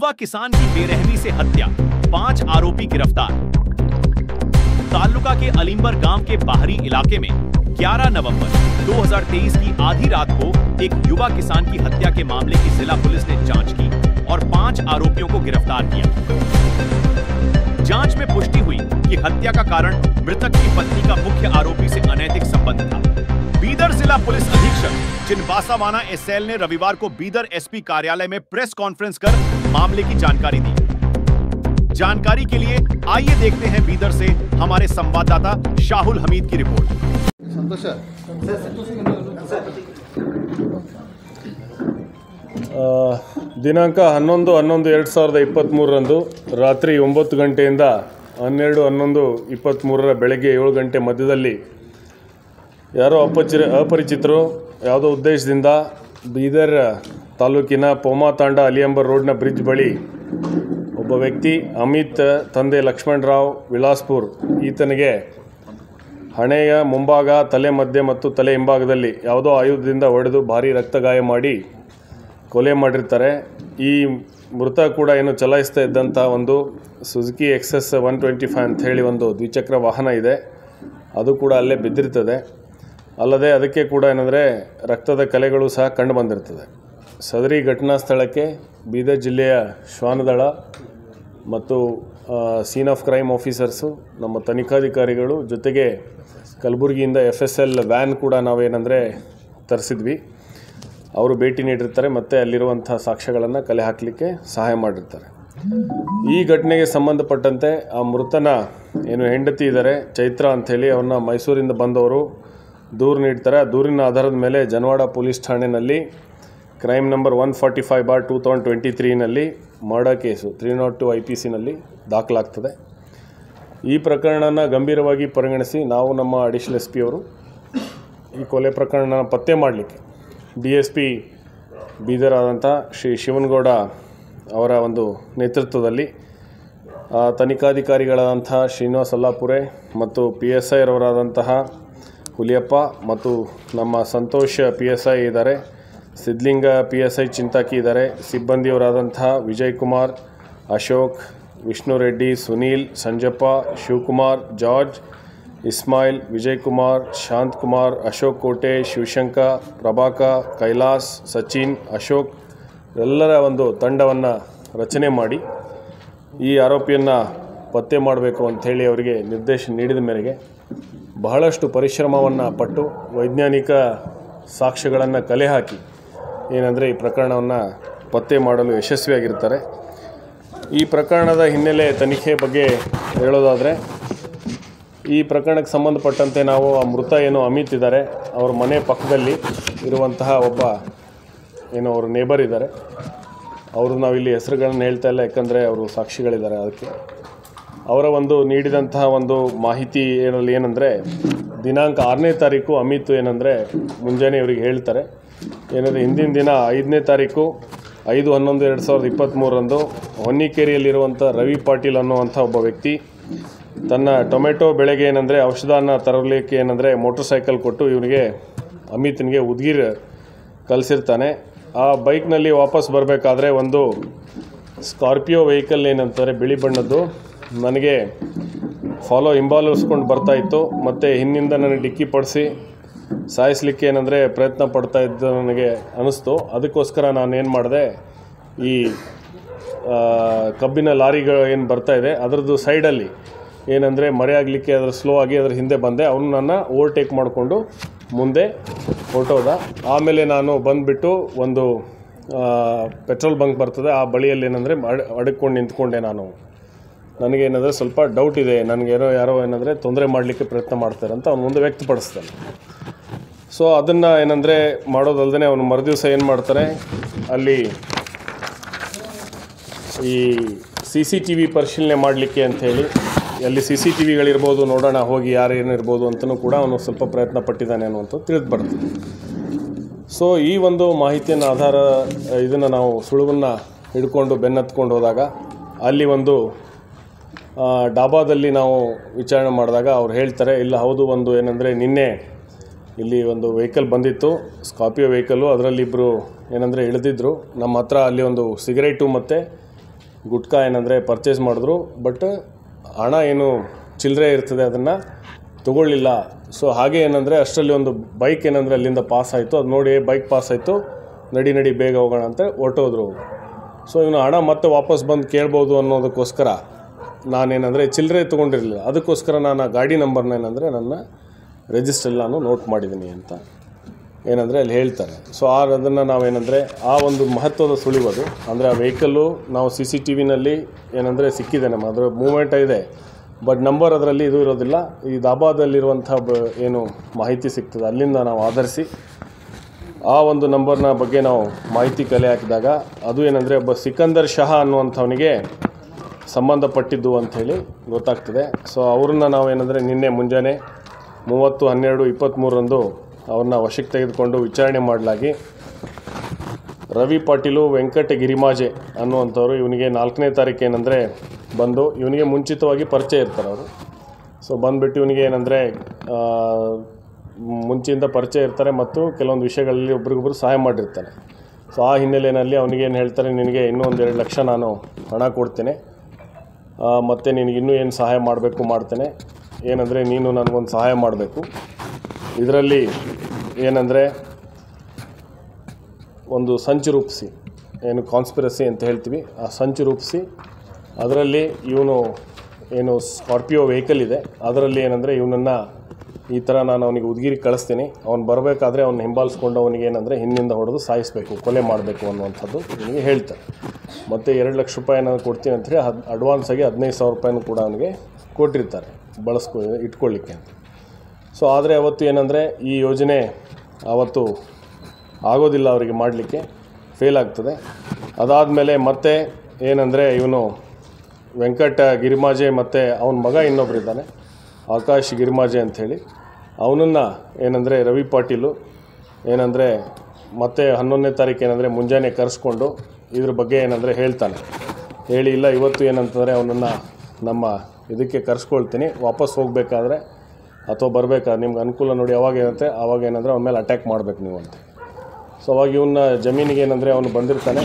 युवा किसान की बेरहमी से हत्या, 5 आरोपी गिरफ्तार। तालुका के अलीम्बर गांव के बाहरी इलाके में 11 नवंबर 2023 की आधी रात को एक युवा किसान की हत्या के मामले की जिला पुलिस ने जांच की और 5 आरोपियों को गिरफ्तार किया। जांच में पुष्टि हुई कि हत्या का कारण मृतक की पत्नी का मुख्य आरोपी से अनैतिक संबंध था। बीदर जिला पुलिस अधीक्षक चिनबासावाना एसएल ने रविवार को बीदर एसपी कार्यालय में प्रेस कॉन्फ्रेंस कर मामले की जानकारी दी। जानकारी के लिए आइए देखते हैं बीदर से हमारे संवाददाता शाहुल हमीद की रिपोर्ट। ದಿನಾಂಕ 11/11/2023 ರಾತ್ರಿ 9 ಗಂಟೆಯಿಂದ 12/11/23 ಬೆಳಗ್ಗೆ 7 ಗಂಟೆ ಮಧ್ಯದಲ್ಲಿ ಯಾರೋ ಅಪರಿಚಿತರು ಯಾವುದೋ ಉದ್ದೇಶದಿಂದ ಬೀದರ್ ತಾಲೂಕಿನ ಪೋಮಾತಾಂಡ ಅಲಿಯಂಬರ್ ರೋಡ್ನ ಬ್ರಿಡ್ಜ್ ಬಳಿ ಒಬ್ಬ ವ್ಯಕ್ತಿ ಅಮಿತ್ ತಂದೆ ಲಕ್ಷ್ಮಣರಾವ್ ವಿಲಾಸ್ಪುರ್ ಈತನಿಗೆ ಹಣೆಯ ಮುಂಭಾಗ, ತಲೆ ಮಧ್ಯೆ ಮತ್ತು ತಲೆ ಹಿಂಭಾಗದಲ್ಲಿ ಯಾವುದೋ ಆಯುಧದಿಂದ ಹೊಡೆದು ಭಾರೀ ರಕ್ತಗಾಯ ಮಾಡಿ ಕೊಲೆ ಮಾಡಿರ್ತಾರೆ. ಈ ಮೃತ ಕೂಡ ಏನು ಚಲಾಯಿಸ್ತಾ ಇದ್ದಂಥ ಒಂದು ಸುಜುಕಿ ಎಕ್ಸೆಸ್ 125 ಅಂತ ಹೇಳಿ ಒಂದು ದ್ವಿಚಕ್ರ ವಾಹನ ಇದೆ, ಅದು ಕೂಡ ಅಲ್ಲೇ ಬಿದ್ದಿರ್ತದೆ. ಅಲ್ಲದೆ ಅದಕ್ಕೆ ಕೂಡ ಏನಂದರೆ ರಕ್ತದ ಕಲೆಗಳು ಸಹ ಕಂಡು ಬಂದಿರ್ತದೆ. ಸದರಿ ಘಟನಾ ಸ್ಥಳಕ್ಕೆ ಬೀದರ್ ಜಿಲ್ಲೆಯ ಶ್ವಾನದಳ ಮತ್ತು ಸೀನ್ ಆಫ್ ಕ್ರೈಮ್ ಆಫೀಸರ್ಸು, ನಮ್ಮ ತನಿಖಾಧಿಕಾರಿಗಳು, ಜೊತೆಗೆ ಕಲಬುರಗಿಯಿಂದ FSL ವ್ಯಾನ್ ಕೂಡ ನಾವೇನಂದರೆ ತರಿಸಿದ್ವಿ. ಅವರು ಭೇಟಿ ನೀಡಿರ್ತಾರೆ ಮತ್ತು ಅಲ್ಲಿರುವಂಥ ಸಾಕ್ಷ್ಯಗಳನ್ನು ಕಲೆ ಹಾಕಲಿಕ್ಕೆ ಸಹಾಯ ಮಾಡಿರ್ತಾರೆ. ಈ ಘಟನೆಗೆ ಸಂಬಂಧಪಟ್ಟಂತೆ ಆ ಮೃತನ ಏನು ಹೆಂಡತಿ ಇದ್ದಾರೆ ಚೈತ್ರ ಅಂಥೇಳಿ, ಅವ್ರನ್ನ ಮೈಸೂರಿಂದ ಬಂದವರು ದೂರು ನೀಡ್ತಾರೆ. ಆ ದೂರಿನ ಆಧಾರದ ಮೇಲೆ ಜನವಾಡ ಪೊಲೀಸ್ ಠಾಣೆಯಲ್ಲಿ ಕ್ರೈಮ್ ನಂಬರ್ 145/2023 ಮರ್ಡರ್ ಕೇಸು 302 IPCನಲ್ಲಿ ದಾಖಲಾಗ್ತದೆ. ಈ ಪ್ರಕರಣನ ಗಂಭೀರವಾಗಿ ಪರಿಗಣಿಸಿ ನಾವು ನಮ್ಮ ಅಡಿಷನಲ್ SP ಅವರು ಈ ಕೊಲೆ ಪ್ರಕರಣನ ಪತ್ತೆ ಮಾಡಲಿಕ್ಕೆ DSP ಬೀದರ್ ಆದಂಥ ಶ್ರೀ ಶಿವನಗೌಡ ಅವರ ಒಂದು ನೇತೃತ್ವದಲ್ಲಿ ತನಿಖಾಧಿಕಾರಿಗಳಾದಂತಹ ಶ್ರೀನಿವಾಸ್ ಅಲ್ಲಾಪುರೆ ಮತ್ತು PSI ರವರಾದಂತಹ ಹುಲಿಯಪ್ಪ ಮತ್ತು ನಮ್ಮ ಸಂತೋಷ್ PSI ಇದ್ದಾರೆ, ಸಿದ್ಲಿಂಗ PSI ಚಿಂತಾಕಿ ಇದ್ದಾರೆ, ಸಿಬ್ಬಂದಿಯವರಾದಂತಹ ವಿಜಯ್ ಕುಮಾರ್, ಅಶೋಕ್, ವಿಷ್ಣು ರೆಡ್ಡಿ, ಸುನೀಲ್, ಸಂಜಪ್ಪ, ಶಿವಕುಮಾರ್, ಜಾರ್ಜ್, ಇಸ್ಮಾಯಿಲ್, ವಿಜಯ್ ಕುಮಾರ್, ಶಾಂತ್ ಕುಮಾರ್, ಅಶೋಕ್ ಕೋಟೆ, ಶಿವಶಂಕ, ಪ್ರಭಾಕ, ಕೈಲಾಸ್, ಸಚಿನ್, ಅಶೋಕ್ ಎಲ್ಲರ ಒಂದು ತಂಡವನ್ನು ರಚನೆ ಮಾಡಿ ಈ ಆರೋಪಿಯನ್ನು ಪತ್ತೆ ಮಾಡಬೇಕು ಅಂಥೇಳಿ ಅವರಿಗೆ ನಿರ್ದೇಶನ ನೀಡಿದ ಮೇರೆಗೆ ಬಹಳಷ್ಟು ಪರಿಶ್ರಮವನ್ನು ಪಟ್ಟು ವೈಜ್ಞಾನಿಕ ಸಾಕ್ಷ್ಯಗಳನ್ನು ಕಲೆ ಹಾಕಿ ಏನಂದರೆ ಈ ಪ್ರಕರಣವನ್ನು ಪತ್ತೆ ಮಾಡಲು ಯಶಸ್ವಿಯಾಗಿರ್ತಾರೆ. ಈ ಪ್ರಕರಣದ ಹಿನ್ನೆಲೆ ತನಿಖೆ ಬಗ್ಗೆ ಹೇಳೋದಾದರೆ, ಈ ಪ್ರಕರಣಕ್ಕೆ ಸಂಬಂಧಪಟ್ಟಂತೆ ನಾವು ಆ ಮೃತ ಏನು ಅಮಿತ್ ಇದ್ದಾರೆ ಅವ್ರ ಮನೆ ಪಕ್ಕದಲ್ಲಿ ಇರುವಂತಹ ಒಬ್ಬ ಏನು ಅವ್ರ ನೇಬರ್ ಇದ್ದಾರೆ, ಅವರು ನಾವಿಲ್ಲಿ ಹೆಸರುಗಳನ್ನು ಹೇಳ್ತಾ ಇಲ್ಲ ಯಾಕಂದರೆ ಅವರು ಸಾಕ್ಷಿಗಳಿದ್ದಾರೆ. ಅದಕ್ಕೆ ಅವರ ಒಂದು ನೀಡಿದಂತಹ ಒಂದು ಮಾಹಿತಿ ಏನಂದರೆ ದಿನಾಂಕ 6ನೇ ತಾರೀಕು ಅಮಿತ್ ಏನಂದರೆ ಮುಂಜಾನೆ ಇವರಿಗೆ ಹೇಳ್ತಾರೆ ಏನಂದರೆ ಹಿಂದಿನ ದಿನ 5ನೇ ತಾರೀಕು 5/11/2023 ಹೊನ್ನಿಕೇರಿಯಲ್ಲಿರುವಂಥ ರವಿ ಪಾಟೀಲ್ ಅನ್ನುವಂಥ ಒಬ್ಬ ವ್ಯಕ್ತಿ ತನ್ನ ಟೊಮೆಟೊ ಬೆಳೆಗೆ ಏನಂದರೆ ಔಷಧನ ತರಲಿಕ್ಕೆ ಏನಂದರೆ ಮೋಟರ್ ಸೈಕಲ್ ಕೊಟ್ಟು ಇವನಿಗೆ ಅಮಿತ್ನಿಗೆ ಉದ್ಗಿರ್ ಕಲಿಸಿರ್ತಾನೆ. ಆ ಬೈಕ್ನಲ್ಲಿ ವಾಪಸ್ ಬರಬೇಕಾದ್ರೆ ಒಂದು ಸ್ಕಾರ್ಪಿಯೋ ವೆಹಿಕಲ್ ಏನಂತಾರೆ ಬಿಳಿ ಬಣ್ಣದ್ದು ನನಗೆ ಹಿಂಬಾಲಿಸ್ಕೊಂಡು ಬರ್ತಾಯಿತ್ತು ಮತ್ತು ಹಿಂದಿಂದ ನನಗೆ ಡಿಕ್ಕಿ ಪಡಿಸಿ ಸಾಯಿಸಲಿಕ್ಕೆ ಏನಂದರೆ ಪ್ರಯತ್ನ ಪಡ್ತಾ ಇದ್ದು ನನಗೆ ಅನ್ನಿಸ್ತು. ಅದಕ್ಕೋಸ್ಕರ ನಾನು ಏನು ಮಾಡಿದೆ, ಈ ಕಬ್ಬಿನ ಲಾರಿಗಳು ಏನು ಬರ್ತಾಯಿದೆ ಅದರದ್ದು ಸೈಡಲ್ಲಿ ಏನಂದರೆ ಮರೆಯಾಗಲಿಕ್ಕೆ ಅದರ ಸ್ಲೋ ಆಗಿ ಅದರ ಹಿಂದೆ ಬಂದೆ. ಅವನು ನನ್ನ ಓವರ್ಟೇಕ್ ಮಾಡಿಕೊಂಡು ಮುಂದೆ ಹೊರಟೋದ. ಆಮೇಲೆ ನಾನು ಬಂದುಬಿಟ್ಟು ಒಂದು ಪೆಟ್ರೋಲ್ ಬಂಕ್ ಬರ್ತದೆ, ಆ ಬಳಿಯಲ್ಲಿ ಏನಂದರೆ ಅಡಕ್ಕೊಂಡು ನಿಂತ್ಕೊಂಡೆ. ನನಗೇನಂದರೆ ಸ್ವಲ್ಪ ಡೌಟ್ ಇದೆ, ಯಾರೋ ಏನಂದರೆ ತೊಂದರೆ ಮಾಡಲಿಕ್ಕೆ ಪ್ರಯತ್ನ ಮಾಡ್ತಾರೆ ಅಂತ ಅವನು ಮುಂದೆ ವ್ಯಕ್ತಪಡಿಸ್ತಾನೆ. ಸೊ ಅದನ್ನು ಏನಂದರೆ ಮಾಡೋದಲ್ಲದೆ ಅವನು ಮರುದಿವಸ ಏನು ಮಾಡ್ತಾರೆ, ಅಲ್ಲಿ ಈ CCTV ಪರಿಶೀಲನೆ ಮಾಡಲಿಕ್ಕೆ ಅಂಥೇಳಿ ಅಲ್ಲಿ CCTVಗಳಿರ್ಬೋದು, ನೋಡೋಣ ಹೋಗಿ ಯಾರೇನಿರ್ಬೋದು ಅಂತಲೂ ಕೂಡ ಅವನು ಸ್ವಲ್ಪ ಪ್ರಯತ್ನ ಪಟ್ಟಿದ್ದಾನೆ ಅನ್ನುವಂಥದ್ದು ತಿಳಿದು ಬರ್ತದೆ. ಸೊ ಈ ಒಂದು ಮಾಹಿತಿಯನ್ನು ಇದನ್ನು ನಾವು ಸುಳುವನ್ನು ಹಿಡ್ಕೊಂಡು ಬೆನ್ನತ್ಕೊಂಡು ಹೋದಾಗ ಅಲ್ಲಿ ಒಂದು ಡಾಬಾದಲ್ಲಿ ನಾವು ವಿಚಾರಣೆ ಮಾಡಿದಾಗ ಅವ್ರು ಹೇಳ್ತಾರೆ, ಇಲ್ಲ ಹೌದು, ಒಂದು ಏನಂದರೆ ನಿನ್ನೆ ಇಲ್ಲಿ ಒಂದು ವೆಹಿಕಲ್ ಬಂದಿತ್ತು, ಸ್ಕಾರ್ಪಿಯೋ ವೆಹಿಕಲ್ಲು, ಅದರಲ್ಲಿ ಇಬ್ಬರು ಏನಂದರೆ ಇಳಿದಿದ್ದರು ನಮ್ಮ ಹತ್ರ. ಅಲ್ಲಿ ಒಂದು ಸಿಗರೇಟು ಮತ್ತು ಗುಟ್ಕಾ ಏನಂದರೆ ಪರ್ಚೇಸ್ ಮಾಡಿದ್ರು. ಬಟ್ ಹಣ ಏನು ಚಿಲ್ಲರೆ ಇರ್ತದೆ ಅದನ್ನು ತೊಗೊಳ್ಳಿಲ್ಲ. ಸೊ ಹಾಗೆ ಏನಂದರೆ ಅಷ್ಟರಲ್ಲಿ ಒಂದು ಬೈಕ್ ಏನಂದರೆ ಅಲ್ಲಿಂದ ಪಾಸ್ ಆಯಿತು. ಅದು ನೋಡಿ ಬೈಕ್ ಪಾಸ್ ಆಯಿತು, ನಡಿ ಬೇಗ ಹೋಗೋಣ ಅಂತ ಹೊರಟೋದ್ರು. ಸೊ ಇವನು ಹಣ ಮತ್ತೆ ವಾಪಸ್ ಬಂದು ಕೇಳ್ಬೋದು ಅನ್ನೋದಕ್ಕೋಸ್ಕರ ನಾನೇನಂದರೆ ಚಿಲ್ಲರೆ ತೊಗೊಂಡಿರಲಿಲ್ಲ. ಅದಕ್ಕೋಸ್ಕರ ನಾನು ಆ ಗಾಡಿ ನಂಬರ್ನ ಏನಂದರೆ ನನ್ನ ರಿಜಿಸ್ಟ್ರಲ್ಲಿ ನಾನು ನೋಟ್ ಮಾಡಿದ್ದೀನಿ ಅಂತ ಏನಂದರೆ ಅಲ್ಲಿ ಹೇಳ್ತಾರೆ. ಸೊ ಅದನ್ನು ನಾವೇನಂದರೆ ಆ ಒಂದು ಮಹತ್ವದ ಸುಳಿವದು. ಅಂದರೆ ಆ ವೆಹಿಕಲ್ಲು ನಾವು CCTVನಲ್ಲಿ ಏನಂದರೆ ಸಿಕ್ಕಿದೆ, ನಮ್ಮ ಅದರ ಮೂವ್ಮೆಂಟ್ ಇದೆ. ಬಟ್ ನಂಬರ್ ಅದರಲ್ಲಿ ಇದು ಇರೋದಿಲ್ಲ. ಈ ದಾಬಾದಲ್ಲಿರುವಂಥ ಏನು ಮಾಹಿತಿ ಸಿಗ್ತದೆ ಅಲ್ಲಿಂದ ನಾವು ಆಧರಿಸಿ ಆ ಒಂದು ನಂಬರ್ನ ಬಗ್ಗೆ ನಾವು ಮಾಹಿತಿ ಕಲೆ ಹಾಕಿದಾಗ ಅದು ಏನಂದರೆ ಒಬ್ಬ ಸಿಕಂದರ್ ಶಹಾ ಅನ್ನುವಂಥವನಿಗೆ ಸಂಬಂಧಪಟ್ಟಿದ್ದು ಅಂಥೇಳಿ ಗೊತ್ತಾಗ್ತದೆ. ಸೊ ಅವ್ರನ್ನ ನಾವೇನಂದರೆ ನಿನ್ನೆ ಮುಂಜಾನೆ 30/12/23 ಅವ್ರನ್ನ ವಶಕ್ಕೆ ತೆಗೆದುಕೊಂಡು ವಿಚಾರಣೆ ಮಾಡಲಾಗಿ ರವಿ ಪಾಟೀಲು ವೆಂಕಟ ಗಿರಿಮಾಜೆ ಅನ್ನುವಂಥವ್ರು ಇವನಿಗೆ 4ನೇ ತಾರೀಕು ಏನಂದರೆ ಬಂದು ಇವನಿಗೆ ಮುಂಚಿತವಾಗಿ ಪರಿಚಯ ಇರ್ತಾರೆ ಅವರು. ಸೊ ಬಂದುಬಿಟ್ಟು ಇವನಿಗೆ ಏನಂದರೆ ಮುಂಚೆಯಿಂದ ಪರಿಚಯ ಇರ್ತಾರೆ ಮತ್ತು ಕೆಲವೊಂದು ವಿಷಯಗಳಲ್ಲಿ ಒಬ್ರಿಗೊಬ್ರು ಸಹಾಯ ಮಾಡಿರ್ತಾರೆ. ಸೊ ಆ ಹಿನ್ನೆಲೆಯಲ್ಲಿ ಅವನಿಗೇನು ಹೇಳ್ತಾರೆ, ನಿನಗೆ ಇನ್ನೂ 2 ಲಕ್ಷ ನಾನು ಹಣ ಕೊಡ್ತೇನೆ, ಮತ್ತು ನಿನಗೆ ಇನ್ನೂ ಏನು ಸಹಾಯ ಮಾಡಬೇಕು ಮಾಡ್ತೇನೆ, ಏನಂದರೆ ನೀನು ನನಗೊಂದು ಸಹಾಯ ಮಾಡಬೇಕು. ಇದರಲ್ಲಿ ಏನಂದರೆ ಒಂದು ಸಂಚು ರೂಪಿಸಿ, ಏನು ಕಾನ್ಸ್ಪಿರಸಿ ಅಂತ ಹೇಳ್ತೀವಿ, ಆ ಸಂಚು ರೂಪಿಸಿ ಅದರಲ್ಲಿ ಇವನು ಏನು ಸ್ಕಾರ್ಪಿಯೋ ವೆಹಿಕಲ್ ಇದೆ ಅದರಲ್ಲಿ ಏನಂದರೆ ಇವನನ್ನು ಈ ಥರ ನಾನು ಅವನಿಗೆ ಉದ್ಗಿರಿ ಕಳಿಸ್ತೀನಿ, ಅವ್ನು ಬರಬೇಕಾದ್ರೆ ಅವ್ನು ಹಿಂಬಾಲಿಸ್ಕೊಂಡು ಅವನಿಗೆ ಏನಂದರೆ ಹಿಂದಿಂದ ಹೊಡೆದು ಸಾಯಿಸಬೇಕು, ಕೊಲೆ ಮಾಡಬೇಕು ಅನ್ನುವಂಥದ್ದು ಇವನಿಗೆ ಹೇಳ್ತಾರೆ. ಮತ್ತು 2 ಲಕ್ಷ ರೂಪಾಯಿ ನಾನು ಕೊಡ್ತೀನಿ ಅಂಥೇಳಿ ಅಡ್ವಾನ್ಸಾಗಿ 15,000 ರೂಪಾಯಿನೂ ಕೂಡ ಅವನಿಗೆ ಕೊಟ್ಟಿರ್ತಾರೆ ಇಟ್ಕೊಳ್ಳಿಕ್ಕೆ ಅಂತ. ಸೊ ಆದರೆ ಅವತ್ತು ಏನಂದರೆ ಈ ಯೋಜನೆ ಆವತ್ತು ಆಗೋದಿಲ್ಲ, ಅವರಿಗೆ ಮಾಡಲಿಕ್ಕೆ ಫೇಲ್ ಆಗ್ತದೆ. ಅದಾದಮೇಲೆ ಮತ್ತೆ ಏನಂದರೆ ಇವನು ವೆಂಕಟ ಗಿರಿಮಾಜೆ ಮತ್ತು ಅವನ ಮಗ ಇನ್ನೊಬ್ಬರಿದ್ದಾನೆ ಆಕಾಶ್ ಗಿರಿಮಾಜೆ ಅಂಥೇಳಿ, ಅವನನ್ನು ಏನಂದರೆ ರವಿ ಪಾಟೀಲು ಏನಂದರೆ ಮತ್ತೆ 11ನೇ ತಾರೀಕು ಏನಂದರೆ ಮುಂಜಾನೆ ಕರೆಸ್ಕೊಂಡು ಇದ್ರ ಬಗ್ಗೆ ಏನಂದರೆ ಹೇಳ್ತಾನೆ. ಹೇಳಿ ಇಲ್ಲ ಇವತ್ತು ಏನಂತಂದರೆ ಅವನನ್ನು ನಮ್ಮ ಇದಕ್ಕೆ ಕರೆಸ್ಕೊಳ್ತೀನಿ, ವಾಪಸ್ ಹೋಗಬೇಕಾದ್ರೆ ಅಥವಾ ಬರಬೇಕಾದ್ರೆ ನಿಮ್ಗೆ ಅನುಕೂಲ ನೋಡಿ ಅವಾಗ ಏನಂತೆ ಆವಾಗ ಏನಂದರೆ ಅವನ ಮೇಲೆ ಅಟ್ಯಾಕ್ ಮಾಡಬೇಕು ನೀವು ಅಂತ. ಸೊ ಅವಾಗ ಇವನ್ನ ಜಮೀನಿಗೆ ಏನಂದರೆ ಅವನು ಬಂದಿರ್ತಾನೆ.